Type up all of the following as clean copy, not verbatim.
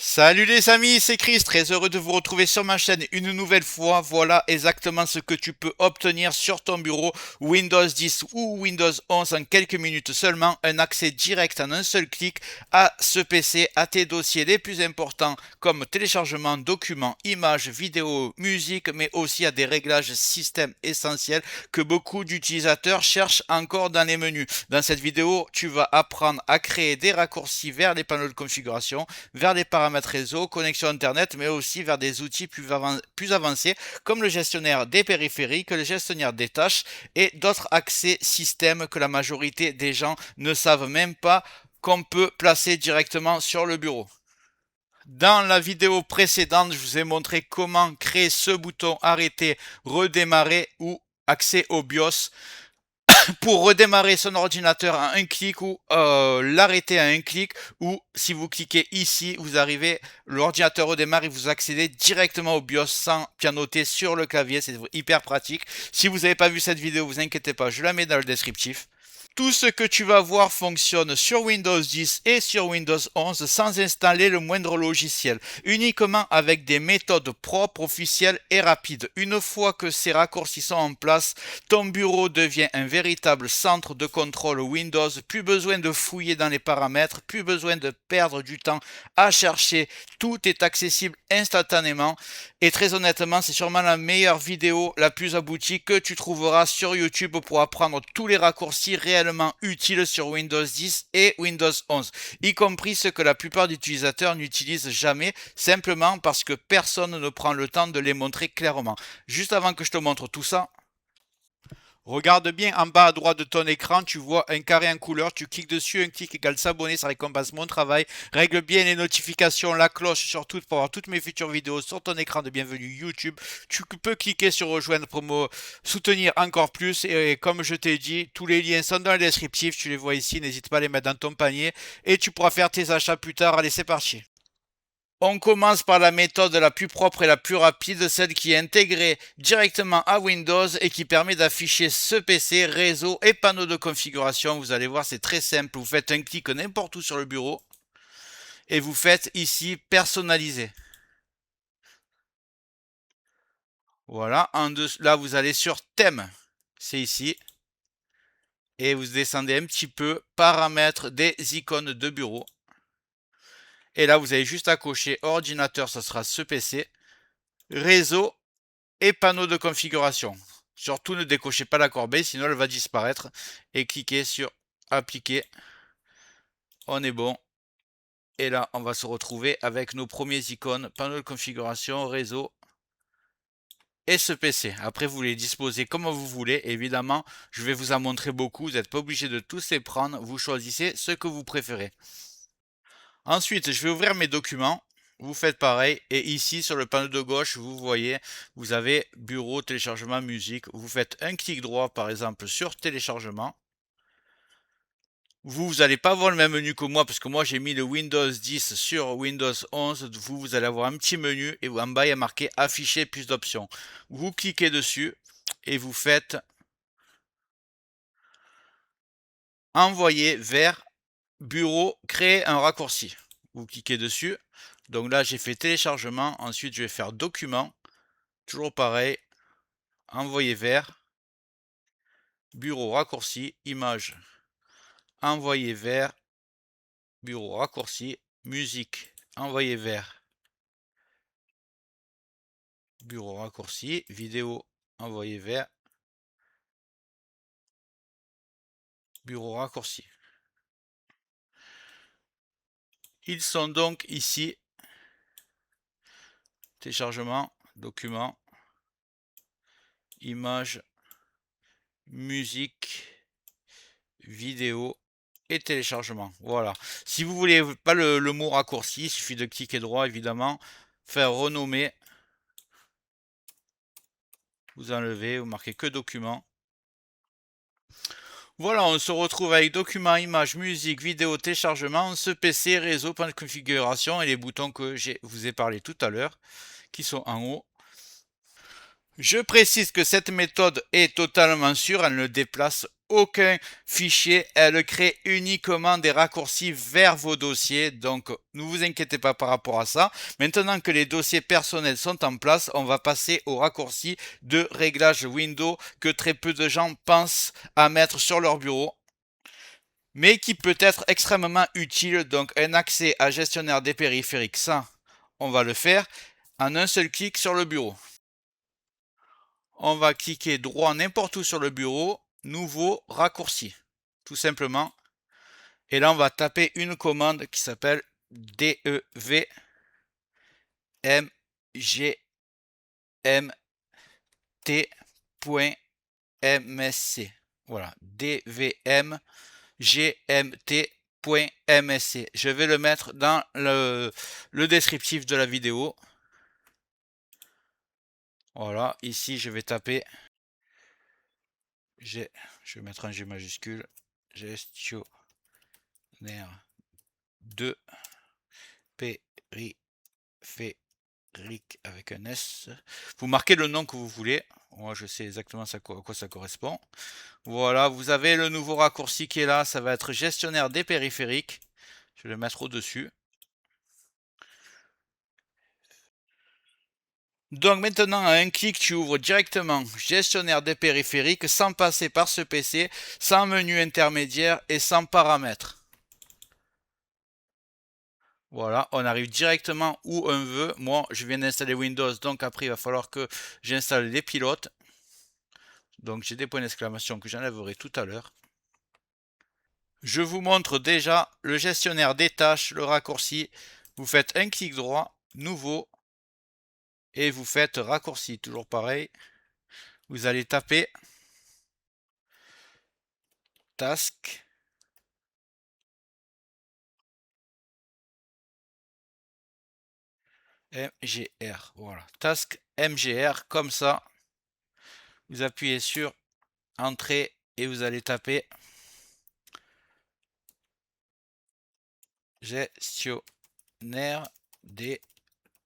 Salut les amis, c'est Chris, très heureux de vous retrouver sur ma chaîne une nouvelle fois. Voilà exactement ce que tu peux obtenir sur ton bureau Windows 10 ou Windows 11 en quelques minutes seulement. Un accès direct en un seul clic à ce PC, à tes dossiers les plus importants comme téléchargement, documents, images, vidéos, musique, mais aussi à des réglages système essentiels que beaucoup d'utilisateurs cherchent encore dans les menus. Dans cette vidéo, tu vas apprendre à créer des raccourcis vers les panneaux de configuration, vers les paramètres réseau, connexion Internet, mais aussi vers des outils plus avancés comme le gestionnaire des périphériques, le gestionnaire des tâches et d'autres accès système que la majorité des gens ne savent même pas qu'on peut placer directement sur le bureau. Dans la vidéo précédente, je vous ai montré comment créer ce bouton arrêter, redémarrer ou accès au BIOS pour redémarrer son ordinateur à un clic ou l'arrêter à un clic, ou si vous cliquez ici, vous arrivez, l'ordinateur redémarre et vous accédez directement au BIOS sans pianoter sur le clavier. C'est hyper pratique. Si vous n'avez pas vu cette vidéo, vous inquiétez pas, je la mets dans le descriptif. Tout ce que tu vas voir fonctionne sur Windows 10 et sur Windows 11 sans installer le moindre logiciel, uniquement avec des méthodes propres, officielles et rapides. Une fois que ces raccourcis sont en place, ton bureau devient un véritable centre de contrôle Windows. Plus besoin de fouiller dans les paramètres, plus besoin de perdre du temps à chercher. Tout est accessible instantanément. Et très honnêtement, c'est sûrement la meilleure vidéo, la plus aboutie que tu trouveras sur YouTube pour apprendre tous les raccourcis réellement utiles sur Windows 10 et Windows 11, y compris ceux que la plupart des utilisateurs n'utilisent jamais, simplement parce que personne ne prend le temps de les montrer clairement. Juste avant que je te montre tout ça, regarde bien en bas à droite de ton écran, tu vois un carré en couleur, tu cliques dessus, un clic égale s'abonner, ça récompense mon travail. Règle bien les notifications, la cloche surtout pour avoir toutes mes futures vidéos sur ton écran de bienvenue YouTube. Tu peux cliquer sur rejoindre pour me soutenir encore plus. Et comme je t'ai dit, tous les liens sont dans le descriptif, tu les vois ici, n'hésite pas à les mettre dans ton panier et tu pourras faire tes achats plus tard. Allez, c'est parti. On commence par la méthode la plus propre et la plus rapide, celle qui est intégrée directement à Windows et qui permet d'afficher ce PC, réseau et panneau de configuration. Vous allez voir, c'est très simple. Vous faites un clic n'importe où sur le bureau et vous faites ici personnaliser. Voilà, là vous allez sur thème, c'est ici, et vous descendez un petit peu, paramètres des icônes de bureau. Et là vous avez juste à cocher ordinateur, ça sera ce PC, réseau et panneau de configuration. Surtout ne décochez pas la corbeille, sinon elle va disparaître. Et cliquez sur appliquer. On est bon. Et là, on va se retrouver avec nos premiers icônes, panneau de configuration, réseau et ce PC. Après, vous les disposez comme vous voulez. Évidemment, je vais vous en montrer beaucoup. Vous n'êtes pas obligé de tous les prendre. Vous choisissez ce que vous préférez. Ensuite, je vais ouvrir mes documents. Vous faites pareil. Et ici, sur le panneau de gauche, vous voyez, vous avez bureau, téléchargement, musique. Vous faites un clic droit, par exemple, sur téléchargement. Vous n'allez pas avoir le même menu que moi, parce que moi, j'ai mis le Windows 10 sur Windows 11. Vous allez avoir un petit menu et en bas, il y a marqué afficher plus d'options. Vous cliquez dessus et vous faites envoyer vers bureau, créer un raccourci. Vous cliquez dessus. Donc là, j'ai fait téléchargement. Ensuite, je vais faire document. Toujours pareil. Envoyer vers bureau, raccourci, image. Envoyer vers bureau, raccourci, musique. Envoyer vers bureau, raccourci, vidéo. Envoyer vers bureau, raccourci. Ils sont donc ici. Téléchargement, document, image, musique, vidéo et téléchargement. Voilà. Si vous voulez pas le mot raccourci, il suffit de cliquer droit évidemment, faire renommer, vous enlevez, vous marquez que document. Voilà, on se retrouve avec document, image, musique, vidéo, téléchargement, ce PC, réseau, point de configuration et les boutons que je vous ai parlé tout à l'heure, qui sont en haut. Je précise que cette méthode est totalement sûre, elle ne déplace aucun fichier. Elle crée uniquement des raccourcis vers vos dossiers. Donc, ne vous inquiétez pas par rapport à ça. Maintenant que les dossiers personnels sont en place, on va passer aux raccourcis de réglage Windows que très peu de gens pensent à mettre sur leur bureau, mais qui peut être extrêmement utile. Donc, un accès à gestionnaire des périphériques, ça, on va le faire en un seul clic sur le bureau. On va cliquer droit n'importe où sur le bureau, nouveau raccourci, tout simplement. Et là, on va taper une commande qui s'appelle devmgmt.msc. Voilà, devmgmt.msc. Je vais le mettre dans le descriptif de la vidéo. Voilà, ici, je vais taper je vais mettre un G majuscule, gestionnaire de périphérique avec un S. Vous marquez le nom que vous voulez. Moi, je sais exactement à quoi ça correspond. Voilà, vous avez le nouveau raccourci qui est là. Ça va être gestionnaire des périphériques. Je vais le mettre au-dessus. Donc maintenant, à un clic, tu ouvres directement gestionnaire des périphériques sans passer par ce PC, sans menu intermédiaire et sans paramètres. Voilà, on arrive directement où on veut. Moi, je viens d'installer Windows, donc après, il va falloir que j'installe les pilotes. Donc, j'ai des points d'exclamation que j'enlèverai tout à l'heure. Je vous montre déjà le gestionnaire des tâches, le raccourci. Vous faites un clic droit, nouveau, et vous faites raccourci. Toujours pareil. Vous allez taper task MGR. Voilà, task MGR, comme ça. Vous appuyez sur entrée et vous allez taper gestionnaire des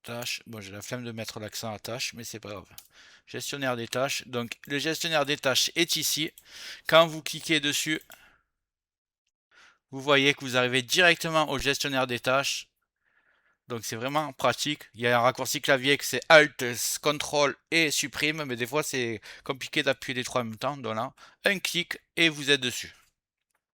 tâches. Bon, j'ai la flemme de mettre l'accent à tâche, mais c'est pas grave. Gestionnaire des tâches. Donc, le gestionnaire des tâches est ici. Quand vous cliquez dessus, vous voyez que vous arrivez directement au gestionnaire des tâches. Donc, c'est vraiment pratique. Il y a un raccourci clavier que c'est Alt, Ctrl et Supprime, mais des fois, c'est compliqué d'appuyer les trois en même temps. Donc là, un clic et vous êtes dessus.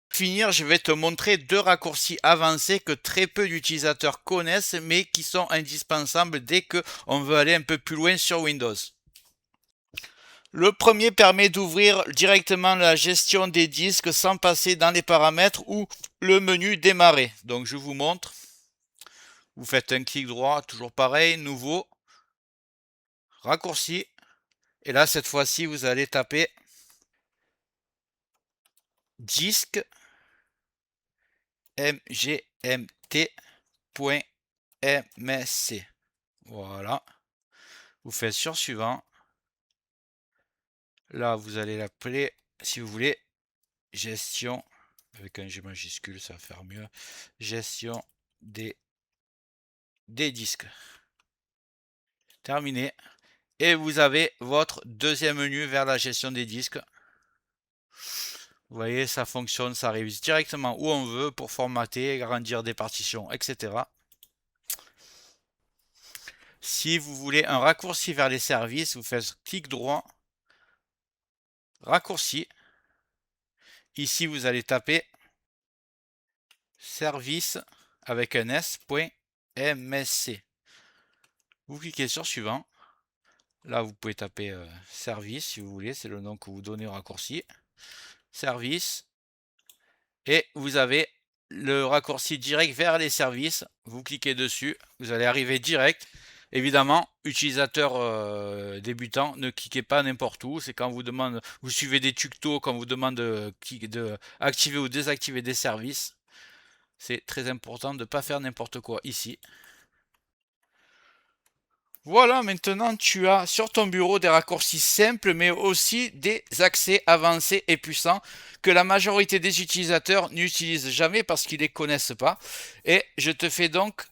Pour finir, je vais te montrer deux raccourcis avancés que très peu d'utilisateurs connaissent, mais qui sont indispensables dès qu'on veut aller un peu plus loin sur Windows. Le premier permet d'ouvrir directement la gestion des disques sans passer dans les paramètres ou le menu démarrer. Donc je vous montre. Vous faites un clic droit, toujours pareil, nouveau, raccourci. Et là, cette fois-ci, vous allez taper disque mgmt.msc. Voilà. Vous faites sur suivant. Là, vous allez l'appeler, si vous voulez, gestion, avec un G majuscule, ça va faire mieux, gestion des disques. Terminé. Et vous avez votre deuxième menu vers la gestion des disques. Vous voyez, ça fonctionne, ça arrive directement où on veut pour formater, agrandir des partitions, etc. Si vous voulez un raccourci vers les services, vous faites clic droit, raccourci. Ici, vous allez taper service avec un s.msc. Vous cliquez sur suivant. Là, vous pouvez taper service si vous voulez, c'est le nom que vous donnez au raccourci. Service. Et vous avez le raccourci direct vers les services. Vous cliquez dessus, vous allez arriver direct. Évidemment, utilisateur débutant, ne cliquez pas n'importe où. C'est quand vous demande, vous suivez des tutos, quand vous demande de activer ou désactiver des services. C'est très important de ne pas faire n'importe quoi ici. Voilà, maintenant tu as sur ton bureau des raccourcis simples, mais aussi des accès avancés et puissants que la majorité des utilisateurs n'utilisent jamais parce qu'ils ne les connaissent pas. Et je te fais donc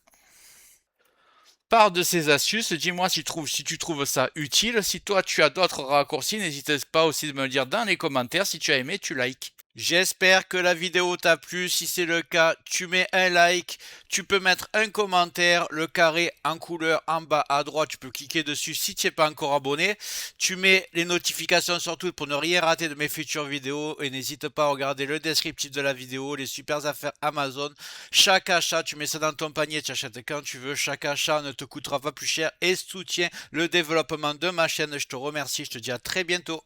part de ces astuces. Dis-moi si tu trouves ça utile. Si toi tu as d'autres raccourcis, n'hésite pas aussi de me le dire dans les commentaires. Si tu as aimé, tu likes. J'espère que la vidéo t'a plu. Si c'est le cas, tu mets un like. Tu peux mettre un commentaire, le carré en couleur en bas à droite. Tu peux cliquer dessus si tu n'es pas encore abonné. Tu mets les notifications surtout pour ne rien rater de mes futures vidéos. Et n'hésite pas à regarder le descriptif de la vidéo, les super affaires Amazon. Chaque achat, tu mets ça dans ton panier, tu achètes quand tu veux. Chaque achat ne te coûtera pas plus cher et soutient le développement de ma chaîne. Je te remercie, je te dis à très bientôt.